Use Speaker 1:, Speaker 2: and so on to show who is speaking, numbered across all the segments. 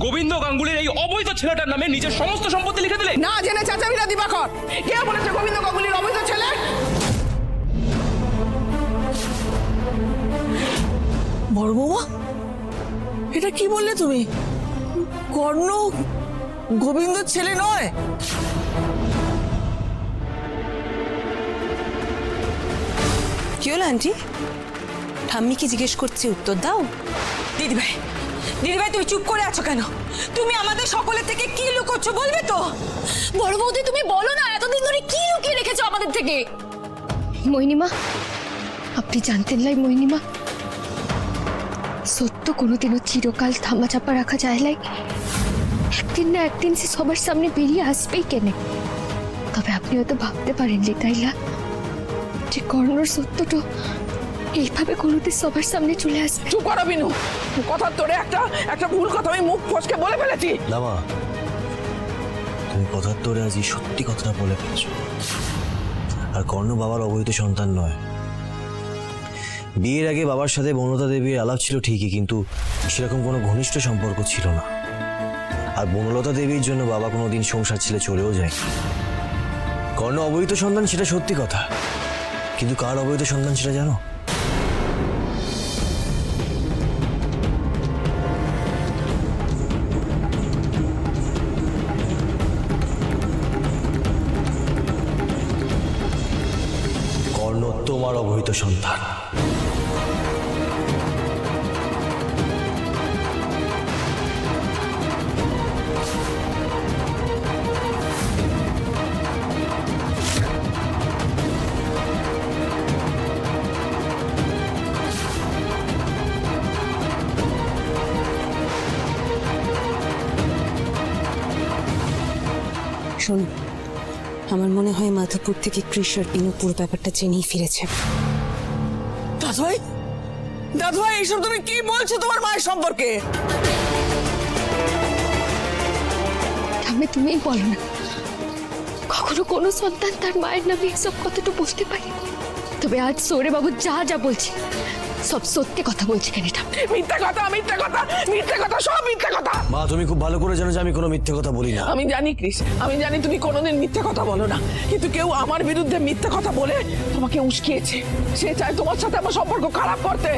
Speaker 1: গোবিন্দ গাঙ্গুলির এই অবৈধ ছেলেটার নামে নিজের সমস্ত সম্পত্তি লিখে দিলে।
Speaker 2: না জেনে চাচাবিরা দিবাকর, কে বলেছে গোবিন্দ গাঙ্গুলির অবৈধ ছেলে? বড় বৌমা, এটা কি বললে তুমি? কর্ণ গোবিন্দর ছেলে নয়?
Speaker 3: কি হলো আন্টি? ঠাম্মি কি জিজ্ঞেস করছে, উত্তর দাও।
Speaker 4: দিদিভাই, দিদিভাই তুমি চুপ করে আছো কেন? তুমি আমাদের সকলের থেকে কি লুকোচ্ছো বলবে তো?
Speaker 5: বড় বৌদি তুমি বলো না, এতদিন ধরে কি লুকিয়ে রেখেছো আমাদের থেকে? মোহিনীমা, আপনি জানতেন লাই মোহিনীমা, সত্য কোনোদিনও চিরকাল থামাচাপা রাখা যায় লাই। একদিন না একদিন সে সবার সামনে বেরিয়ে আসবেই কেনে। তবে আপনি হয়তো ভাবতে পারেননি তাইলা যে কর্ণর সত্যটা এইভাবে কোনোদিন সবার সামনে চলে আসবে।
Speaker 2: চুপ করো বিনু, কথা তোরে একটা ভুল কথা আমি মুখ ফসকে বলে ফেলেছি।
Speaker 6: না মা, তুমি কথার তোরে আজ এই সত্যি কথাটা বলে ফেলেছো। আর কর্ণ বাবার অবৈধ সন্তান নয়। বিয়ের আগে বাবার সাথে বনলতা দেবীর আলাপ ছিল ঠিকই, কিন্তু সেরকম কোনো ঘনিষ্ঠ সম্পর্ক ছিল না। আর বনলতা দেবীর জন্য বাবা কোনোদিন সংসার ছেড়ে চলেও যায়। কর্ণ অবৈধ সন্তান সেটা সত্যি কথা, কিন্তু কার অবৈধ সন্তান সেটা জানো? কর্ণ তোমার অবৈধ সন্তান।
Speaker 3: শোনো, আমার মনে হয় মাধবপুর থেকে কৃষ আর বিনু পুরো ব্যাপারটা জেনেই ফিরেছে।
Speaker 2: দাদুভাই, দাদুভাই এইসব তুমি কি বলছো তোমার মায়ের সম্পর্কে?
Speaker 5: আমি তুমিই বলো না, কখনো কোনো সন্তান তার মায়ের নামে এসব কথাটা বলতে পারে? তবে আজ সৌরে বাবু যা যা বলছে সব সত্যি কথা বলছে কেন? এটা
Speaker 2: মিথ্যা কথা, মিথ্যা কথা, মিথ্যা কথা, সব মিথ্যা কথা।
Speaker 6: মা, তুমি খুব ভালো করে জানো যে আমি কোনো মিথ্যে কথা বলি না।
Speaker 2: আমি জানি কৃষ, আমি জানি তুমি কোনোদিন মিথ্যা কথা বলো না, কিন্তু কেউ আমার বিরুদ্ধে মিথ্যা কথা বলে তোমাকে উস্কিয়েছে। সে চায় তোমার সাথে আমার সম্পর্ক খারাপ করতে।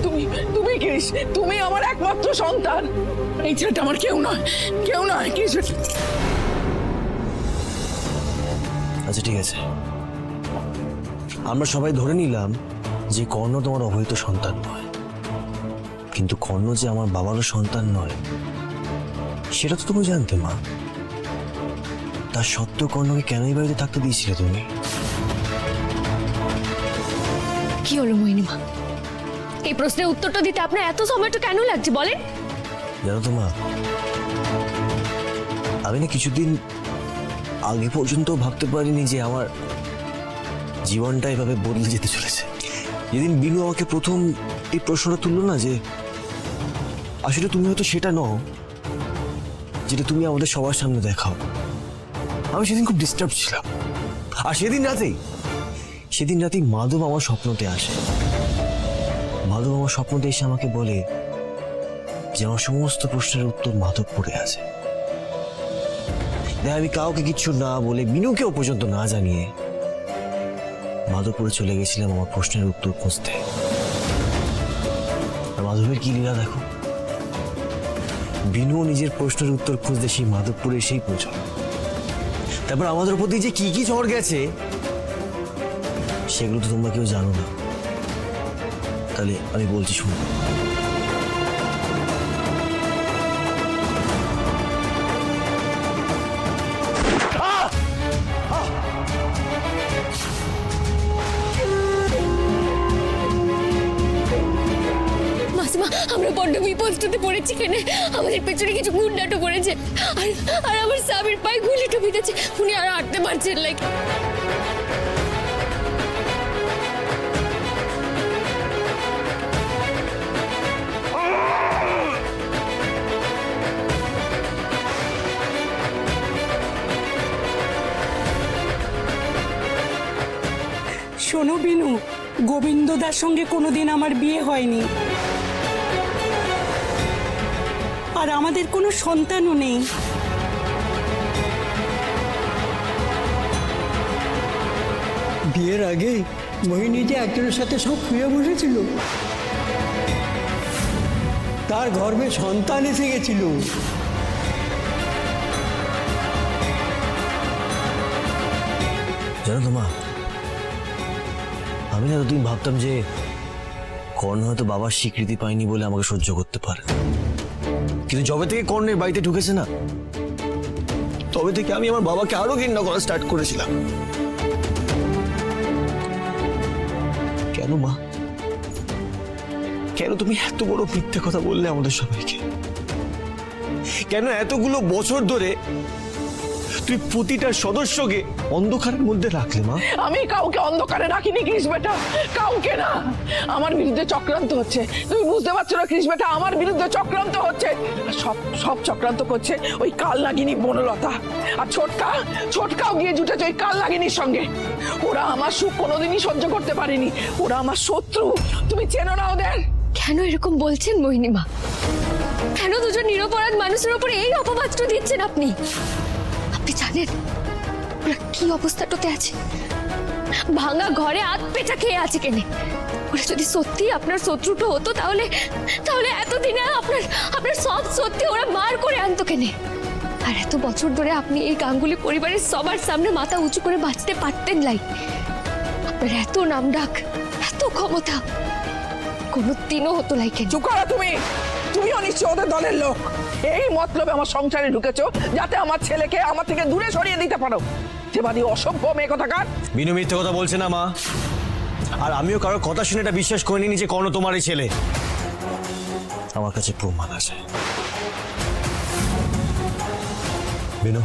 Speaker 2: তুমি তুমি কৃষ, তুমি আমার একমাত্র সন্তান। এই ছেলেটা আমার কেউ নয়, কেউ নয় কৃষ।
Speaker 6: আচ্ছা ঠিক আছে, আমরা সবাই ধরে নিলাম যে কর্ণ তোমার অবৈধ সন্তান নয়, কিন্তু কর্ণ যে আমার বাবারও সন্তান নয় সেটা তো তুমি জানতে মা। তার সত্ত্বেও কর্ণকে কেন এই বাড়িতে থাকতে দিয়েছিলে তুমি?
Speaker 5: কি হলো মোহিনীমা, এই প্রশ্নের উত্তরটা দিতে আপনার এত সময়টা কেন লাগছে বলেন?
Speaker 6: জানো তো মা, আমি না কিছুদিন আগে পর্যন্ত ভাবতে পারিনি যে আমার জীবনটা এভাবে বদলে যেতে চলেছে। যেদিন বিনু আমাকে প্রথম এই প্রশ্নটা তুললো না যে আসলে তুমি হয়তো সেটা নও যেটা তুমি আমাদের সবার সামনে দেখাও, আমি সেদিন খুব ডিস্টার্ব ছিলাম। আর সেদিন রাতেই মাধব আমার স্বপ্নতে আসে। মাধব আমার স্বপ্নতে এসে আমাকে বলে যে আমার সমস্ত প্রশ্নের উত্তর মাধবপুরে আছে। আমি কাউকে কিচ্ছু না বলে, বিনুকেও পর্যন্ত না জানিয়ে মাধবপুরে চলে গেছিলাম আমার প্রশ্নের উত্তর খুঁজতে। আর মাধবের কি লীলা দেখো, বিনু নিজের প্রশ্নের উত্তর খুঁজতে সেই মাধবপুরে এসেই পৌঁছল। তারপর আমাদের প্রতি যে কি কি ঝড় গেছে সেগুলো তো তোমরা কেউ জানো না। তাহলে আমি বলছি শুনো।
Speaker 5: মাসিমা, আমরা বড্ড বিপদটাতে পড়েছি কেনে। আমাদের পেছনে কিছু গুন্ডাটো করেছে, আর আমার স্বামীর পায়ে গুলিটা বিঁধেছে। উনি আর হাঁটতে পারছেন লাইক।
Speaker 4: শোনো বিনু, গোবিন্দদার সঙ্গে কোনোদিন আমার বিয়ে হয়নি। আর
Speaker 7: আর আমাদের কোনো সন্তানও নেই।
Speaker 8: বিয়ের আগে মোহিনী যে একজনের সাথে সব শুয়ে বসেছিল, তার গর্ভে সন্তান এসে গেছিল।
Speaker 6: জানো তো মা, আমি না এতদিন ভাবতাম যে কর্ণ হয়তো বাবার স্বীকৃতি পায়নি বলে আমাকে সহ্য করতে পারে, কিন্তু যবে থেকে কর্ণের বাড়িতে ঢুকেছে না, তবে থেকে আমি আমার বাবাকে আরো ঘৃণা করা স্টার্ট করেছিলাম। কেন মা, কেন তুমি এত বড় মিথ্যে কথা বললে আমাদের সবাইকে? কেন এতগুলো বছর ধরে তুই প্রতিটা সদস্যকে অন্ধকারের মধ্যে রাখলে মা?
Speaker 2: আমি কাউকে অন্ধকারে রাখিনি কৃষ বেটা, কাউকে না। আমার বিরুদ্ধে চক্রান্ত হচ্ছে, তুমি বুঝতে পারছো না কৃষ বেটা? আমার বিরুদ্ধে চক্রান্ত হচ্ছে, সব সব চক্রান্ত করছে ওই কাল নাগিনী বনলতা। আর ছোটকাও গিয়ে জুটেছে ওই কাল নাগিনীর সঙ্গে। ওরা আমার সুখ কোনোদিনই সহ্য করতে পারেনি, ওরা আমার শত্রু। তুমি চেনো না ওদের?
Speaker 5: কেন এরকম বলছেন মোহিনীমা? কেন দুজন নিরপরাধ মানুষের উপর এই অপবাদটা দিচ্ছেন আপনি? আপনি জানেন ওরা কি অবস্থাটাতে আছে? ভাঙা ঘরে আধ পেটা খেয়ে আছে কেনে। ওরা যদি সত্যি আপনার শত্রুটা হতো তাহলে এতদিনে আপনার সব সত্যি ওরা মার করে আনতো কেনে। আর এত বছর ধরে আপনি এই গাঙ্গুলি পরিবারের সবার সামনে মাথা উঁচু করে বাঁচতে পারতেন লাই। আপনার এত নামডাক, এত ক্ষমতা কোনো দিনও হতো লাই কেন?
Speaker 2: চুপ করো তুমি। তুমিও নিশ্চয় ওদের দলের লোক। এই মতলবে আমার সংসারে ঢুকেছো যাতে আমার ছেলেকে আমার থেকে দূরে সরিয়ে দিতে পারো। যেবাদি অসভ্য মেয়ে কথাকার।
Speaker 6: বিনু মিথ্যে কথা বলছে না মা, আর আমিও কারোর কথা শুনে এটা বিশ্বাস করিনি যে কর্ণ তোমারই ছেলে। আমার কাছে প্রমাণ আছে। বিনু,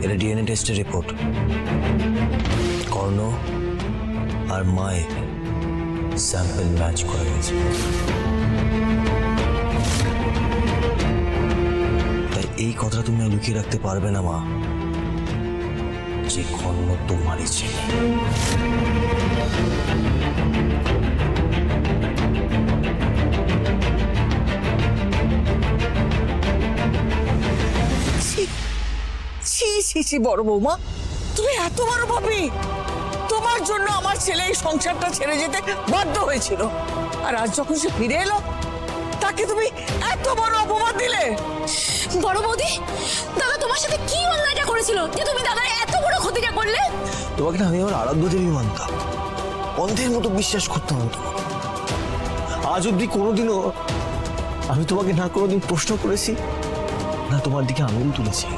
Speaker 6: এটা ডিএনএ টেস্টের রিপোর্ট। কর্ণ আর মায়ের স্যাম্পল ম্যাচ করে গেছে। তাই এই কথাটা তুমি আর লুকিয়ে রাখতে পারবে না মা, যে কর্ণ তোমারই ছেলে।
Speaker 2: ছি বড় বৌমা, তুমি এত বড় ভাবি? তোমার জন্য আমার ছেলে এই সংসারটা ছেড়ে যেতে বাধ্য হয়েছিল, আর আজ যখন সে ফিরে এলো তাকে তুমি এত বড় অপমান দিলে।
Speaker 4: বড় বৌদি, দাদা তোমার সাথে কি অন্যায়টা করেছিল যে তুমি দাদার এত বড় ক্ষতিটা করলে?
Speaker 6: তোমাকে না আমি আমার আরাধ্য দেবী মানতাম, অন্ধের মতো বিশ্বাস করতাম আমি তোমাকে। আজ অব্দি কোনোদিনও আমি তোমাকে না কোনোদিন প্রশ্ন করেছি, না তোমার দিকে আঙুল তুলেছি।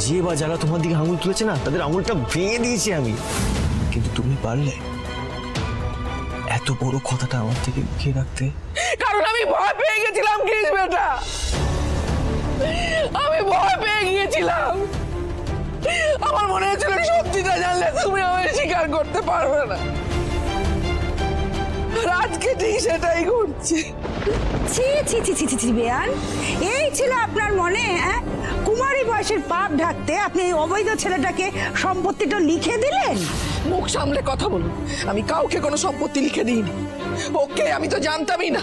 Speaker 6: যে বা যারা তোমার দিকে আঙুল তুলেছে না, তাদের আঙুলটা ভেঙে দিয়েছি আমি। কিন্তু তুমি পারলে এত বড় কথাটা আমার থেকে লুকিয়ে রাখতে?
Speaker 2: কারণ আমি ভয় পেয়ে গেছিলাম কৃষ বেটা, আমি ভয় পেয়ে গিয়েছিলাম। আমার মনে হয়েছিল সত্যিটা জানলে তুমি আমায় স্বীকার করতে পারবে না, আর আজকে ঠিক সেটাই ঘটছে।
Speaker 7: ছি ছি ছি ছি ছি বেয়ান, এই ছিল আপনার মনে? হ্যাঁ, কুমারী বয়সের পাপ ঢাকতে আপনি এই অবৈধ ছেলেটাকে সম্পত্তিটা লিখে দিলেন?
Speaker 2: মুখ সামলে কথা বলুন। আমি কাউকে কোনো সম্পত্তি লিখে দিইনি। ওকে আমি তো জানতামই না।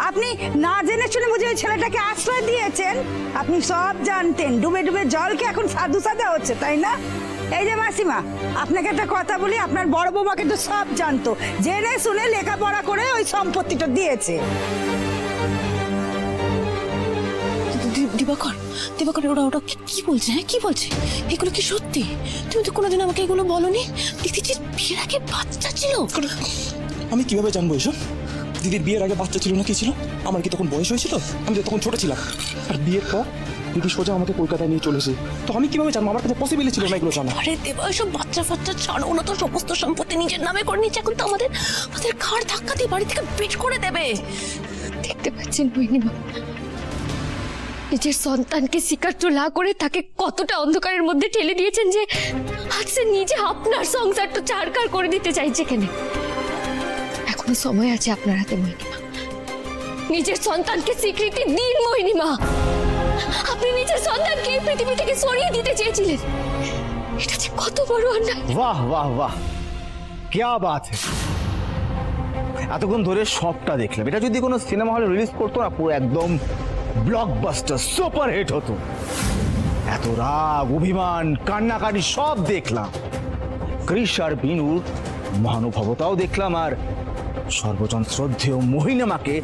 Speaker 7: আপনি না জেনে শুনে বুঝে ওই ছেলেটাকে আশ্রয় দিয়েছেন। আপনি সব জানতেন, ডুবে ডুবে জলকে এখন সাধু সাধা হচ্ছে, তাই না? এই যে মাসিমা, আপনাকে একটা কথা বলি, আপনার বড় বৌমাকে তো সব জানতো, জেনে শুনে লেখাপড়া করে ওই সম্পত্তিটা দিয়েছে।
Speaker 4: দিবাকর ওটা কি বলছে? হ্যাঁ কি বলছে? এগুলো কি সত্যি? তুমি তো কোনোদিন আমাকে এগুলো বলনি। দিদির বিয়ের আগে বাচ্চা ছিল।
Speaker 1: আমি কিভাবে জানবো এসব? দিদির বিয়ের আগে বাচ্চা ছিল না কি ছিল? আমার কি তখন বয়স হয়েছিল? আমি তো তখন ছোট ছিলাম। আর বিয়ের পর দিদি সোজা আমাকে কলকাতায় নিয়ে চলেছে, তো আমি কিভাবে জানবো? আমার কাছে পসিবল ছিল না এগুলো জানা।
Speaker 4: আরে দেবা, এসব বাচ্চা ফাচ্চা ছাড়ো না তো, সমস্ত সম্পত্তি নিজের নামে করে নিচ্ছে। এখন তো আমাদের ঘাড় ধাক্কা দিয়ে বাড়ি থেকে বের করে দেবে।
Speaker 5: দেখতে পাচ্ছেন মোহিনীমা, নিজের সন্তানকে স্বীকার্য না করে তাকে কতটা অন্ধকারের মধ্যে ঠেলে দিয়েছেন যে আজ সে নিজে আপনার সংসারটা চারকার করে দিতে চাইছে কেন? এখনো সময় আছে আপনার হাতে মোহিনীমা। নিজের সন্তানকে স্বীকৃতি দিন মোহিনীমা। আপনি নিজের সন্তানকে এই পৃথিবী থেকে সরিয়ে দিতে চেয়েছিলেন, এটা যে কত বড় অন্যায়।
Speaker 6: বাহ বাহ বাহ, क्या बात है। এতক্ষণ ধরে সবটা দেখলাম, এটা যদি কোনো সিনেমা হলে রিলিজ করতো না পুরো একদম ব্লকবাস্টার সুপার হিট হতো। এত রাগ, অভিমান, কান্নাকাটি সব দেখলাম, কৃষ আর বিনুর মহানুভবতাও দেখলাম, আর সর্বজন শ্রদ্ধেয় মোহিনীমাকে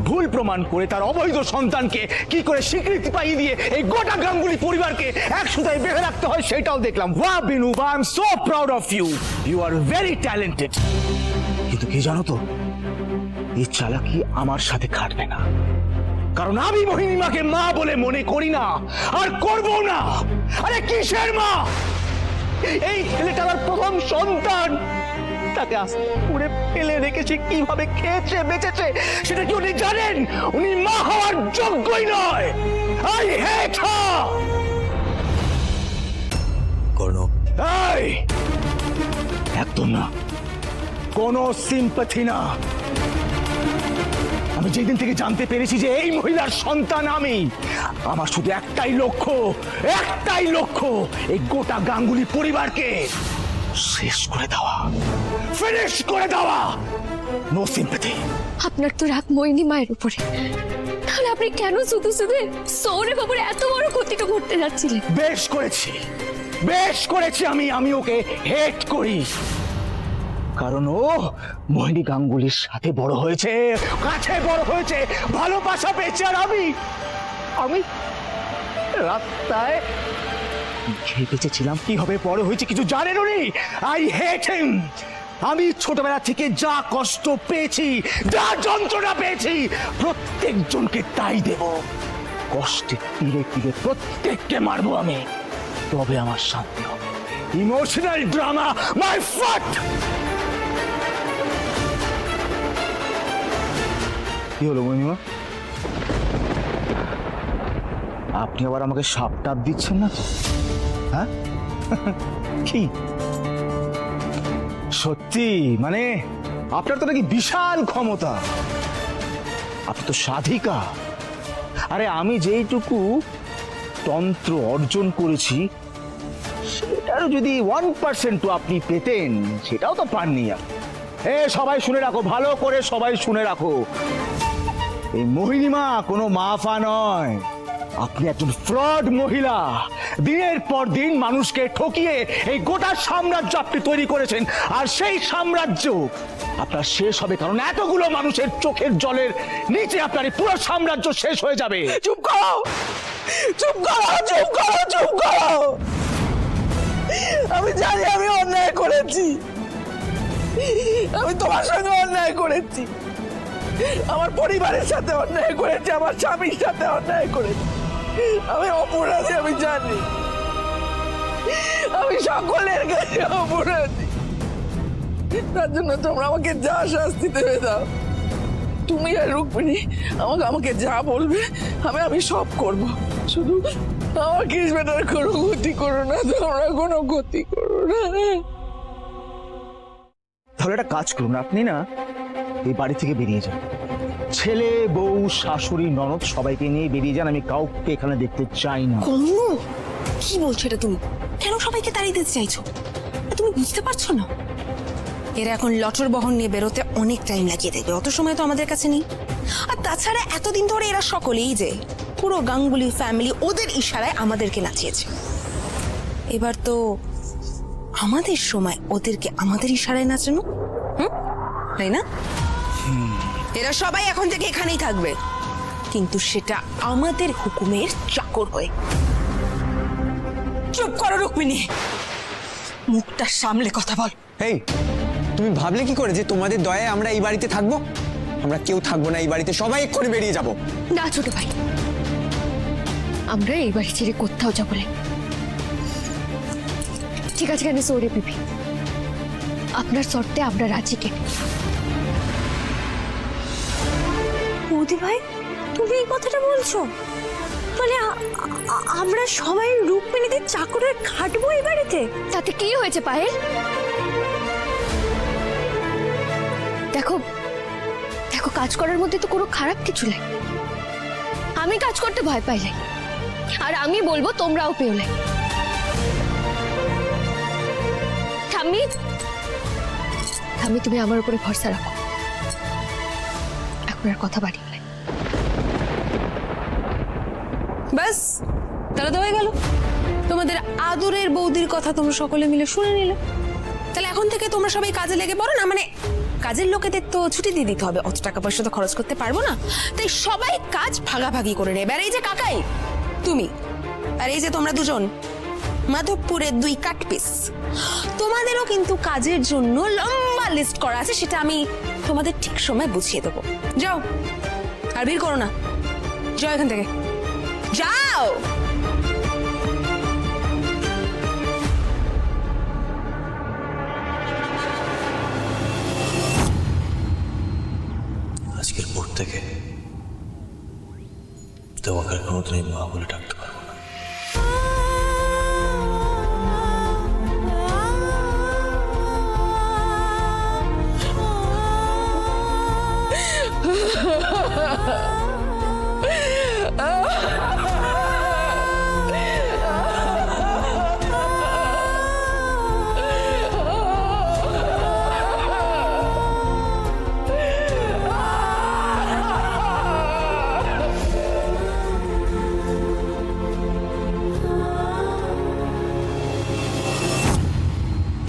Speaker 6: ভুল প্রমাণ করে তার অবৈধ সন্তানকে কি করে স্বীকৃতি পাইয়ে দিয়ে এই গোটা গাঙ্গুলি পরিবারকে এক সুতায় বেঁধে রাখতে হয় সেটাও দেখলাম। বাহ Binu, I am so proud of you, you are very talented. কিন্তু কি জানো তো, এই চালাকি আমার সাথে খাটবে না, কারণ আমি মোহিনীমাকে মা বলে মনে করি না আর করব না। আরে কিসের মা? এই ছেলেটা আমার প্রথম সন্তান, তাকে আস্তে করে ফেলে রেখেছে, কিভাবে খেয়েছে বেঁচেছে সেটা কি উনি জানেন? উনি মা হওয়ার যোগ্যই নয়। আই হেট হার।
Speaker 9: কর্ণ,
Speaker 6: এই একদম না, কোনো সিম্প্যাথি না। আমি যেদিন থেকে জানতে পেরেছি যে এই মহিলার সন্তান আমি, আমার শুধু একটাই লক্ষ্য, এই গোটা গাঙ্গুলি পরিবারকে শেষ করে দেওয়া, ফিনিশ করে দেওয়া। No sympathy.
Speaker 5: আপনার তো রাগ মোহিনী মায়ের উপরে, তাহলে আপনি কেন শুধু শুধু সৌরভ বাবুর এত বড় ক্ষতিটা করতে যাচ্ছিলেন?
Speaker 6: বেশ করেছি আমি ওকে হেট করি, কারণ ও মোহিনী গাঙ্গুলির সাথে বড় হয়েছে, কাছে বড় হয়েছে, ভালোবাসা পেয়েছে, আর আমি রাস্তায় বেঁচেছিলাম। কি হবে বড় হয়েছে কিছু জানেন উনি? আই হেট হিম। আমি ছোটবেলা থেকে যা কষ্ট পেয়েছি, যা যন্ত্রণা পেয়েছি, প্রত্যেকজনকে তাই দেব। কষ্টে তীরে তীরে প্রত্যেককে মারবো আমি, তবে আমার শান্তি হবে। ইমোশনাল ড্রামা মাই ফাট। কি হলো মহিমা, আপনি আবার আমাকে সাপ টাপ দিচ্ছেন না তো? হ্যাঁ কি সত্যি? মানে আপনার তো নাকি বিশাল ক্ষমতা, আপনি তো সাধিকা। আরে আমি যেইটুকু তন্ত্র অর্জন করেছি সেটারও যদি 1% আপনি পেতেন, সেটাও তো পাননি। সবাই শুনে রাখো, ভালো করে সবাই শুনে রাখো, এই মোহিনীমা কোনো মাফা নয়। আপনি একজন ফ্রড মহিলা, দিনের পর দিন মানুষকে ঠকিয়ে এই গোটা সাম্রাজ্য আপনি তৈরি করেছেন, আর সেই সাম্রাজ্য আপনার শেষ হবে, কারণ এতগুলো মানুষের চোখের জলের নিচে আপনার এই পুরো সাম্রাজ্য শেষ হয়ে যাবে।
Speaker 2: চুপ করো, চুপ করো, চুপ করো, চুপ করো। আমি জানি আমি অন্যায় করেছি, আমি তোমার সঙ্গে অন্যায় করেছি, আমার পরিবারের সাথে অন্যায় করেছি, আমার স্বামীর সাথে অন্যায় করেছি। আমি অপরাধী, আমি জানি, আমি সকলের কাছে অপরাধী। তার জন্য তোমরা আমাকে যা শাস্তি দেবে দাও। তুমি আর রুক্মিণী আমাকে যা বলবে আমি সব করব। শুধু আমার কৃষ্ণের কোনো ক্ষতি করো না, তোমরা কোনো ক্ষতি করো না।
Speaker 6: তাহলে একটা কাজ করুন, আপনি না এই বাড়ি থেকে বেরিয়ে যান, ছেলে বউ শাশুড়ি ননদ সবাইকে নিয়ে বেরিয়ে যান। আমি কাউকে এখানে দেখতে চাই না।
Speaker 3: কর্ণ, কি বলছো এটা তুমি? কেন সবাইকে তাড়িয়ে দিতে চাইছো? তুমি বুঝতে পারছো না? এরা এখন লটর বহন নিয়ে বেরোতে অনেক টাইম লাগিয়ে দেবে, অত সময় তো আমাদের কাছে নেই। আর তাছাড়া এতদিন ধরে এরা সকলেই যে পুরো গাঙ্গুলি ফ্যামিলি ওদের ইশারায় আমাদেরকে নাচিয়েছে, এবার তো আমাদের সময় ওদেরকে আমাদের ইশারায় নাচানো, তাই না? এরা সবাই এখন থেকে এখানেই থাকবে, কিন্তু সেটা আমাদের হুকুমের চাকর হয়ে। চুপ করো রুক্মিণী, মুখটা সামলে কথা বল।
Speaker 9: এই তুমি ভাবলে কি করে যে তোমাদের দয়ায় আমরা এই বাড়িতে থাকবো? আমরা কেউ থাকবো না এই বাড়িতে, সবাই এক্ষুনি বেরিয়ে যাব।
Speaker 5: না ছোট ভাই, আমরা এই বাড়ি ছেড়ে কোথাও যাবো না। ঠিক আছে কেন সৌরে পিপি, আপনার শর্তে আমরা রাজি কেন?
Speaker 3: মোদি ভাই, তুমি এই কথাটা বলছো? মানে আমরা সবাই রুক্মিণীদের চাকরের খাটবো এই বাড়িতে?
Speaker 5: তাতে কি হয়েছে পায়েল? দেখো দেখো, কাজ করার মধ্যে তো কোনো খারাপ কিছু নেই। আমি কাজ করতে ভয় পাই নাই, আর আমি বলবো তোমরাও পেও নাই। ঠাম্মি, ঠাম্মি তুমি আমার উপরে ভরসা রাখো, এখন আর কথা বাড়িও নাই।
Speaker 3: ব্যাস, তাহলে তো হয়ে গেল। তোমাদের আদরের বৌদির কথা তোমরা সকলে মিলে শুনে নিলে। তাহলে এখন থেকে তোমরা সবাই কাজে লেগে পড়ো না। মানে কাজের লোকেদের তো ছুটি দিয়ে দিতে হবে, অত টাকা পয়সা তো খরচ করতে পারবো না, তাই সবাই কাজ ভাগাভাগি করে নেবে। আর এই যে কাকাই তুমি, আর এই যে তোমরা দুজন মাধবপুরের 2 কাট পিস, তোমাদেরও কিন্তু কাজের জন্য লম্বা লিস্ট করা আছে, সেটা আমি তোমাদের ঠিক সময় বুঝিয়ে দেবো। যাও, আর ভিড় করো না, যাও এখান থেকে, যাও।
Speaker 6: আজকের পর থেকে তোমাকে আর কোনোদিনই মা বলে ডাকতে পারবো না।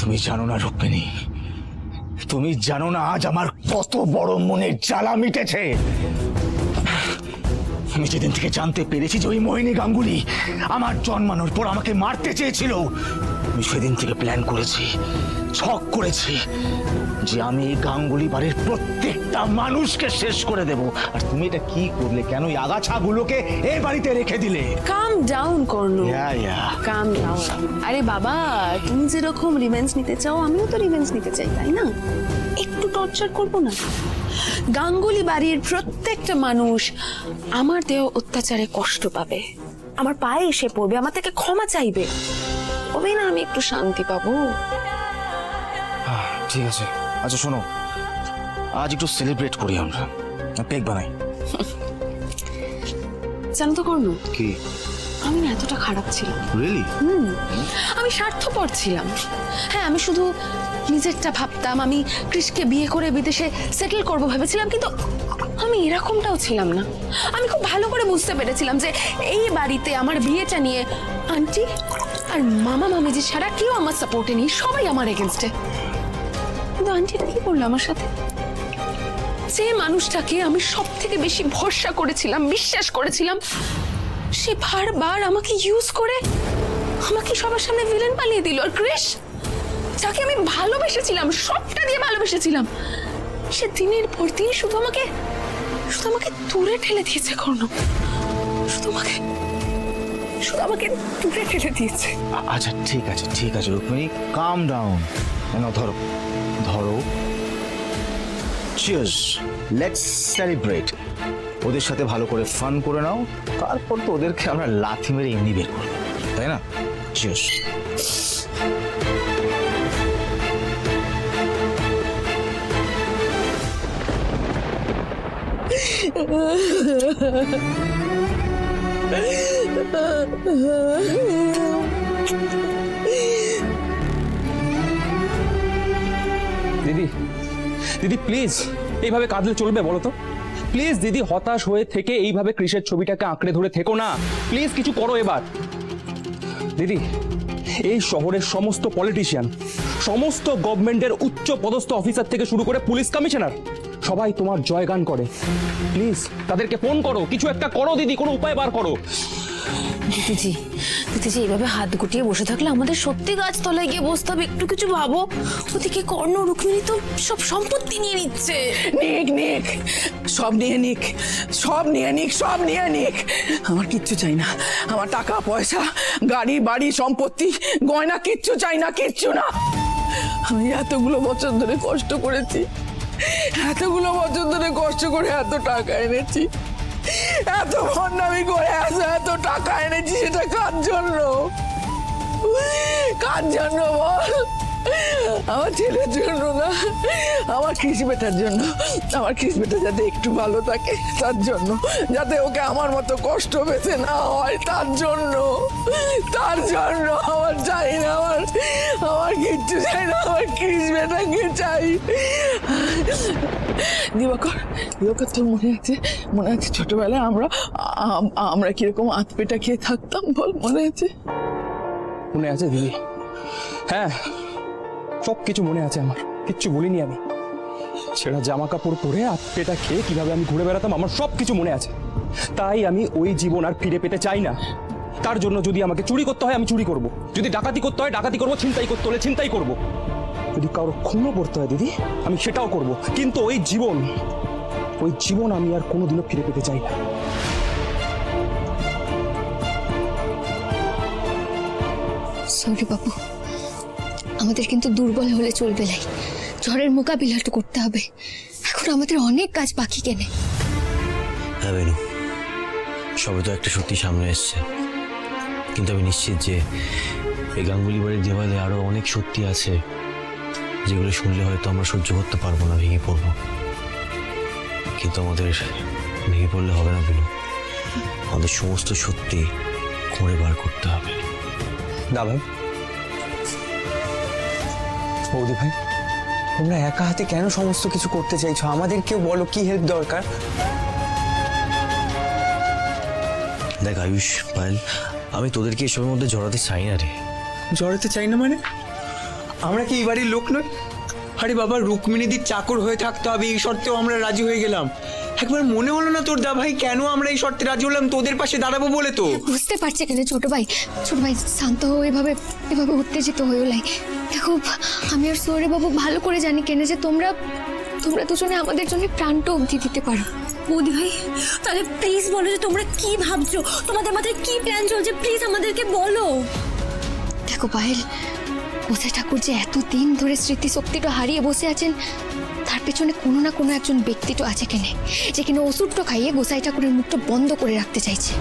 Speaker 1: তুমি জানো না রুক্মিণী, তুমি জানো না আজ আমার কত বড় মনের জ্বালা মিটেছে। আমি যেদিন থেকে জানতে পেরেছি যে ওই মোহিনী গাঙ্গুলি আমার জন্মানোর পর আমাকে মারতে চেয়েছিল, আমি সেদিন থেকে প্ল্যান করেছি, ছক করেছি যে আমি এই গাঙ্গুলি বাড়ির প্রত্যেকটা মানুষকে শেষ করে দেব। আর তুমি এটা কি করলে? কেন এই আগাছাগুলোকে এই বাড়িতে রেখে দিলে?
Speaker 3: কাম ডাউন করলো,
Speaker 1: ইয়া
Speaker 3: কাম ডাউন। আরে বাবা, তুমি যেরকম রিভেঞ্জ নিতে চাও, আমিও তো রিভেঞ্জ নিতে চাই, তাই না? একটু টর্চার করবো না? গাঙ্গুলি বাড়ির প্রত্যেকটা মানুষ আমার দেহ অত্যাচারে কষ্ট পাবে, আমার পায়ে এসে পড়বে, আমার থেকে ক্ষমা চাইবে, তবে না আমি একটু শান্তি পাবো।
Speaker 1: ঠিক আছে, আচ্ছা শোনো, আজ একটু সেলিব্রেট করি, আমরা কেক বানাই।
Speaker 3: জানো তো করলো
Speaker 1: কি?
Speaker 3: আমি না এতটা খারাপ ছিলাম।
Speaker 1: রিয়েলি?
Speaker 3: আমি স্বার্থপর ছিলাম। হ্যাঁ, আমি শুধু নিজেরটা ভাবতাম, আমি কৃষকে বিয়ে করে বিদেশে সেটেল করব ভেবেছিলাম, কিন্তু আমি এরকমটাও ছিলাম না। আমি খুব ভালো করে বুঝতে পেরেছিলাম যে এই বাড়িতে আমার বিয়েটা নিয়ে আন্টি আর মামা মামিজি ছাড়া কেউ আমার সাপোর্টে নেই, সবাই আমার এগেনস্টে। কিন্তু আন্টিটা কি করলো আমার সাথে? যে মানুষটাকে আমি সব থেকে বেশি ভরসা করেছিলাম, বিশ্বাস করেছিলাম, সে বারবার আমাকে ইউজ করে আমাকে সবার সামনে ভিলেন বানিয়ে দিল। আর কৃষ, যাকে আমি ভালোবেসেছিলাম, সবটা দিয়ে ভালোবেসেছিলাম, সে দিনের পর দিন শুধু আমাকে দূরে ঠেলে দিয়েছে। কর্ণ, শুধু আমাকে দূরে ঠেলে দিয়েছে।
Speaker 1: আচ্ছা ঠিক আছে, ঠিক আছে রুক্মিণী, কাম ডাউন। নাও ধরো, ধরো, চিয়ার্স, লেটস সেলিব্রেট। ওদের সাথে ভালো করে ফান করে নাও, তারপর তো ওদেরকে আমরা লাথি মেরে এমনি বের করবো, তাই না? চিয়ার্স।
Speaker 10: দিদি, দিদি প্লিজ, এইভাবে কাঁদলে চলবে বলো তো? প্লিজ দিদি, হতাশ হয়ে থেকে এইভাবে কৃষের ছবিটাকে আঁকড়ে ধরে থেকো না, প্লিজ কিছু করো এবার। দিদি, এই শহরের সমস্ত পলিটিশিয়ান, সমস্ত গভর্নমেন্টের উচ্চ পদস্থ অফিসার থেকে শুরু করে পুলিশ কমিশনার, সবাই তোমার জয়গান করে। প্লিজ তাদেরকে ফোন করো, কিছু একটা করো দিদি, কোনো উপায় বার করো।
Speaker 3: দিদিজি, এইভাবে হাত গুটিয়ে বসে থাকলে আমাদের সত্যি গাছতলায় গিয়ে বসতে হবে। একটু কিছু ভাবো। ওদিকে কর্ণ রুক্মিণী তো সব সম্পত্তি নিয়ে নিচ্ছে।
Speaker 2: নিক, সব নিয়ে নিক, সব নিয়ে নিক, সব নিয়ে নিক। আমার কিচ্ছু চাই না। আমার টাকা পয়সা, গাড়ি বাড়ি সম্পত্তি গয়না কিচ্ছু চাই না, কিচ্ছু না। আমি এতগুলো বছর ধরে কষ্ট করেছি, এতগুলো বছর ধরে কষ্ট করে এত টাকা এনেছি, এত ভণ্ডামি করে আসো, এত টাকা এনেছি, সেটা কার জন্য? কার জন্য বল? আমার ছেলের জন্য না, আমার কৃষি বেটার জন্য। আমার কৃষি বেটা যাতে একটু ভালো থাকে তার জন্য, যাতে ওকে আমার মতো কষ্ট পেতে না হয় তার জন্য। তার জন্য আমার চাই না, আমার কিচ্ছু চাই না, আমার কৃষি বেটাকে চাই। দিবাকর, তোর মনে আছে ছোটবেলায় আমরা কিরকম আতপেটা খেয়ে থাকতাম বল, মনে আছে?
Speaker 10: মনে আছে দিদি, হ্যাঁ সব কিছু মনে আছে আমার, কিচ্ছু বলিনি আমি। ছেঁড়া জামা কাপড় পরে পেটা খেয়ে কিভাবে আমি ঘুরে বেড়াতাম আমার সব কিছু মনে আছে। তাই আমি ওই জীবন আর ফিরে পেতে চাই না। তার জন্য যদি আমাকে চুরি করতে হয় আমি চুরি করব, যদি ডাকাতি করতে হয় ডাকাতি করব, ছিনতাই করতে হলে ছিনতাই করব, যদি কারো খুনও করতে হয় দিদি আমি সেটাও করব। কিন্তু ওই জীবন আমি আর কোনোদিনও ফিরে পেতে চাই না।
Speaker 5: সরি বাবু, আমাদের কিন্তু দুর্বল হলে চলবে না, ঝড়ের মোকাবিলাটা করতে হবে। এখন আমাদের অনেক কাজ বাকি কেনে।
Speaker 6: হ্যাঁ বেনু, সবে তো একটা সত্যি সামনে এসছে, কিন্তু আমি নিশ্চিত যে এই গাঙ্গুলি বাড়ির দেওয়ালে আরো অনেক সত্যি আছে যেগুলো শুনলে হয়তো আমরা সহ্য করতে পারবো না, ভেঙে পড়বো। কিন্তু আমাদের ভেঙে পড়লে হবে না বেনু, আমাদের সমস্ত সত্যি খুঁড়ে বার করতে হবে।
Speaker 9: দা ভাই, বৌদি ভাই, তোমরা একা হাতে কেন সমস্ত কিছু করতে চাইছো? আমাদেরকেও বলো কি হেল্প দরকার।
Speaker 6: দেখ আয়ুষ, পায়েল, আমি তোদেরকে এসবের মধ্যে জড়াতে চাই না রে।
Speaker 8: জড়াতে চাই না মানে? আমরা কি এই বাড়ির লোক নই? আরে বাবা, রুক্মিণীদির চাকর হয়ে থাকতে হবে, এই শর্তেও আমরা রাজি হয়ে গেলাম। একবার মনে হলো না তোর দা ভাই কেন আমরা এই শর্তে রাজি হলাম? তোদের পাশে দাঁড়াবো বলে তো।
Speaker 5: বুঝতে পারছে কেন ছোট ভাই শান্ত হো, এভাবে উত্তেজিত হয়েও লাই। দেখো, আমি আর সৌরে বাবু ভালো করে জানি কেন যে তোমরা দুজনে আমাদের জন্য প্রাণটা অবধি দিতে পারো।
Speaker 4: বৌদি ভাই, তাহলে প্লিজ বলো যে তোমরা কি ভাবছো, তোমাদের মাথায় কি প্ল্যান চলছে, প্লিজ আমাদেরকে বলো।
Speaker 5: দেখো পায়েল, গোসাই ঠাকুর যে এতদিন ধরে স্মৃতিশক্তিটা হারিয়ে বসে আছেন, তার পেছনে কোনো না কোনো একজন ব্যক্তি তো আছে কেনে, যে কিনা ওষুধটা খাইয়ে গোসাই ঠাকুরের মুখটা বন্ধ করে রাখতে চাইছে।